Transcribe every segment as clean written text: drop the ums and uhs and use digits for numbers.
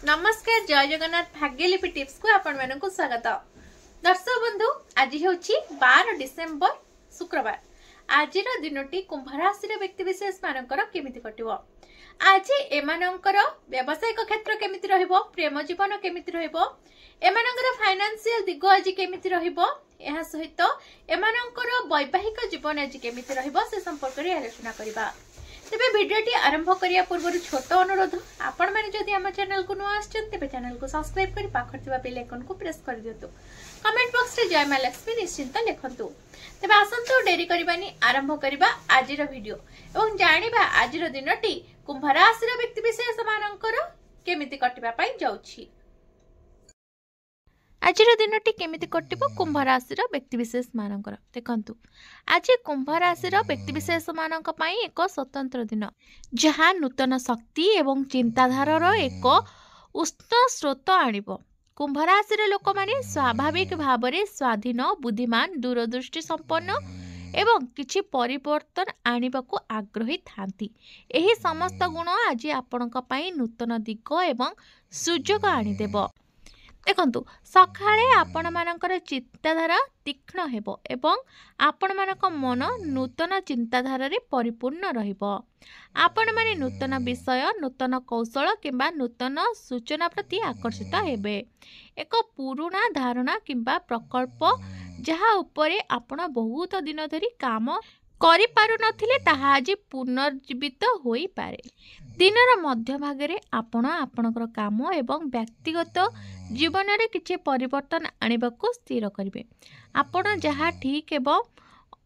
नमस्कार जय जगन्नाथ भाग्यलिपि टिप्स को आपण मानक स्वागत। दर्शक बंधु आज होची 12 डिसेंबर शुक्रवार। आज दिनटी कुंभ राशि व्यक्ति विशेष मानकर केमिति कटिवो। आज एमानकर व्यावसायिक क्षेत्र केमिति रहिबो, प्रेम जीवन केमिति रहिबो, एमानकर फाइनेंशियल दिग आज केमिति रहिबो, एहा सहित एमानकर वैवाहिक जीवन आज केमिति रहिबो से संपर्क रे आलोचना करबा। तेबे वीडियोटी आरंभ करिया पूर्व छोट अनुरोध, आपण माने जदि हम चैनल को नुआ आछन तेबे चैनल को सब्सक्राइब करि पाखर थिबा बेल आइकन को प्रेस कर दियतु। कमेंट बॉक्स रे जय मां लक्ष्मी निश्चिंत लिखंतु। तेबे आसंतु डेरी करबानी आरंभ करबा आजिर वीडियो एवं जानिबा आजिर दिनटी कुंभ राशि व्यक्ति विशेष मानकर केमिति कटिबा पई जाउछि। आजिर दिनटी केमिति कटिबो कुंभ राशि व्यक्ति विशेष मानकर देखंतु। आज कुंभ राशि व्यक्ति विशेष मानक पई एक स्वतंत्र दिन, जहां नूतन शक्ति एवं चिंताधारार एक उष्ण स्रोत आनिबो। कुंभ राशि लोक माने स्वाभाविक भाव में स्वाधीन, बुद्धिमान, दूरदृष्टि संपन्न एवं किछि परिवर्तन आनिबाकू आग्रही थांती। एही समस्त गुण आज आपणक पई नूतन दिग एवं सुजोग आनिदेबो। देखंतु सकाळे आपण मानकर चिंताधारा तीक्ष्ण हेबो एवं आपण मानक मन नूतन चिंताधारा रे परिपूर्ण रहिबो। आपण माने नूतन विषय, नूतन कौशल किंबा नूतन सूचना प्रति आकर्षित हेबे। एक पुराना धारणा किंबा प्रकल्प जहा उपरे आपण बहुत दिन धरी काम करि पारु नथिले ताहा आज पुनर्जीवित होई पारे। दिनर मध्य भागरे आपण आपणकर काम एवं व्यक्तिगत जीवन रे किछि परिवर्तन आनिबाकू स्थिर करिवे। आपण जहा ठीक एवं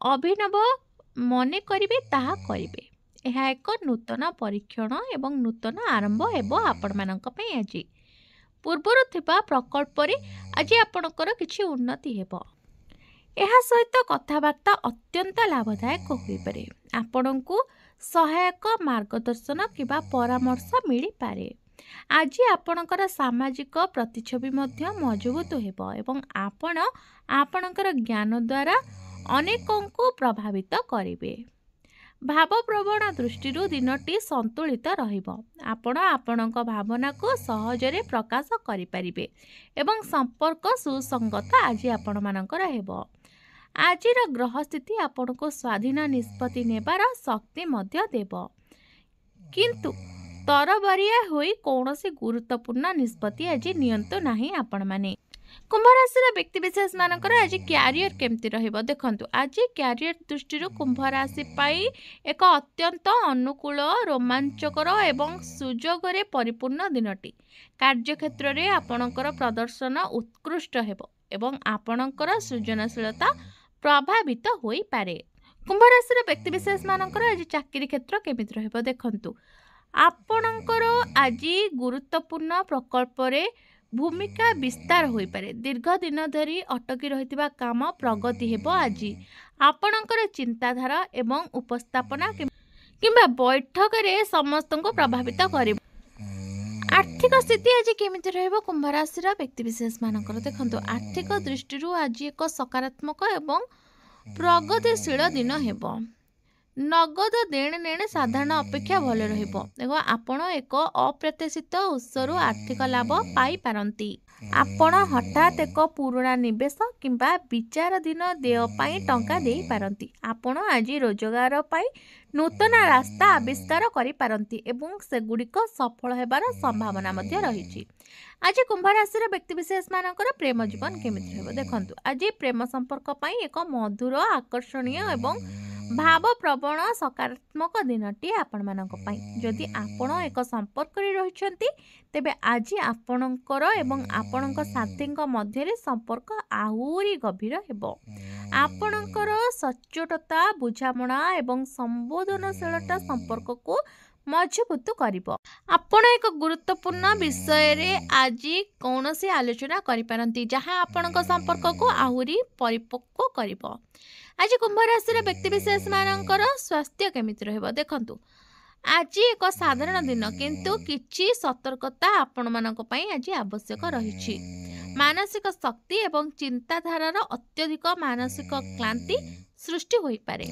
अभिनव मने करिवे ताहा करिवे। एहा एक नूतन परीक्षण एवं नूतन आरंभ हेबो आपण मानक पई। आज पूर्वर थिबा प्रकल्प रे आज आपणकर किछि उन्नति हेबो। एहा सहित कथबार्ता अत्यंत लाभदायक होई पारे। आपणकू सहायक मार्गदर्शन किबा परामर्श मिली पारे। आज आपणकर सामाजिक प्रतिच्छवि मध्य मजबूत हेबो एवं आपण आपणकर ज्ञान द्वारा अनेकंकु प्रभावित करिवे। भावप्रवण दृष्टिरु दिनटी संतुलित रहिबो। आपण आपणक भावना को सहजरे प्रकाश करि परिबे एवं संपर्क सुसंगत आज आपण मानकर हेबो। आजिर ग्रह स्थिति आपण को स्वाधीन निष्पत्ति नेबार शक्ति मध्य देबो, किंतु तरबरिया होई कौनसी गुरुत्वपूर्ण निष्पत्ति आज नियंतो नाही आपण माने। कुंभ राशि व्यक्ति विशेष मानकर आज क्यारियर केमती रहिबो देखंतु। आज क्यारियर दृष्टिरु कुंभ राशि पाई एक अत्यंत अनुकूल, रोमांचकर एवं सुजोगरे परिपूर्ण दिनटी। कार्यक्षेत्र रे आपणकर प्रदर्शन उत्कृष्ट हेबो एवं आपणकर सृजनशीलता प्रभावित होई पारे। कुंभ राशि व्यक्ति विशेष मानकर आज चाकरी क्षेत्र केमिति रहिबो देखंतु। आपणकर आज गुरुत्वपूर्ण प्रकल्प रे भूमिका विस्तार होई पारे। दीर्घ दिन धरी अटकी रहितबा काम प्रगति हेबो। आज आपणकर चिंताधारा एवं उपस्थापना किंबा बैठक रे समस्त को प्रभावित करिबो। आर्थिक स्थिति आज केमिति रहइबो कुंभ राशि व्यक्ति विशेष मानकर देखंतु। आर्थिक दृष्टिरु आज एक सकारात्मक एवं प्रगतिशील दिन हेबो। नगद देण नेण साधारण अपेक्षा भल रहिबो एवं आपण एक अप्रत्याशित उत्सरु आर्थिक लाभ पाई पारंती। आपण हठात एक पुराना निवेश किंबा विचाराधीन देय पाई टंका देई पारंती। आपण आज रोजगार पाई नूतन रास्ता आविष्कार करि पारंती एवं सेगुड़िक सफल हेबार संभावना मध्य रहिछि। आज कुंभ राशि व्यक्ति विशेष मानकर प्रेम जीवन केमिति रहबो देखंतु। आज प्रेम संपर्क पाई एक मधुर, आकर्षणीय एवं भावप्रवण सकारात्मक दिनटी आपण मानक पई। जदि आपण एक संपर्क रे रहिछंती तेबे आज आपणकर एवं आपणक साथीଙ୍କ मध्यरे संपर्क आहुरी गभीर हेबो। आपणकर सच्चोटता, बुझामणा एवं संबोधनशीलता संपर्क को मजबूत करिबो। आपण एक गुरुत्वपूर्ण विषय रे आज कौनसी आलोचना करि पारंती जहां आपणक संपर्क को आहुरी परिपक्व करिबो। आज कुंभ राशि व्यक्ति विशेष मानकर स्वास्थ्य केमिति रहइबो देखंतु। आज एक साधारण दिन, किंतु किछि सतर्कता आपण मानक पई आज आवश्यक रहिछि। मानसिक शक्ति एवं चिंताधारार अत्यधिक मानसिक क्लांति सृष्टि होई पारे।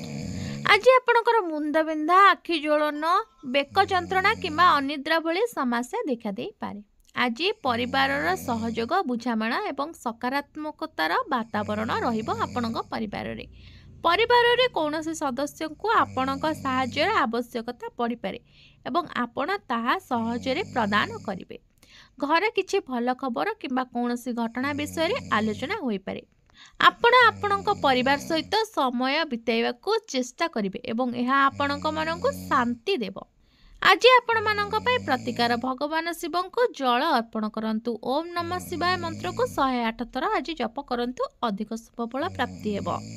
आज आपणकर मुंड बिंधा, आखि ज्वलन, बेक जंत्रणा किंबा अनिद्रा भली समस्या देखा दे पारे। ଆଜି ପରିବାରର ସହଯୋଗ, ବୁଝାମଣା ଏବଂ ସକାରାତ୍ମକତାର ବାତାବରଣ ରହିବ ଆପଣଙ୍କ ପରିବାରରେ। ପରିବାରରେ କୌଣସି ସଦସ୍ୟଙ୍କୁ ଆପଣଙ୍କ ସାହାଯ୍ୟର ଆବଶ୍ୟକତା ପଡ଼ିପାରେ ଏବଂ ଆପଣ ତାହା ସହଜରେ ପ୍ରଦାନ କରିବେ। ଘରେ କିଛି ଭଲ ଖବର କିମ୍ବା କୌଣସି ଘଟଣା ବିଷୟରେ ଆଲୋଚନା ହୋଇପାରେ। ଆପଣ ଆପଣଙ୍କ ପରିବାର ସହିତ ସମୟ ବିତାଇବାକୁ ଚେଷ୍ଟା କରିବେ ଏବଂ ଏହା ଆପଣଙ୍କ ମନକୁ ଶାନ୍ତି ଦେବ। ଆଜି ଆପଣମାନଙ୍କ ପାଇଁ ପ୍ରତିକାର, ଭଗବାନ ଶିବଙ୍କୁ ଜଳ ଅର୍ପଣ କରନ୍ତୁ। ଓମ୍ ନମଃ ଶିବାୟ ମନ୍ତ୍ରକୁ 108 ଥର ଆଜି ଜପ କରନ୍ତୁ, ଅଧିକ ଶୁଭଫଳ ପ୍ରାପ୍ତି ହେବ।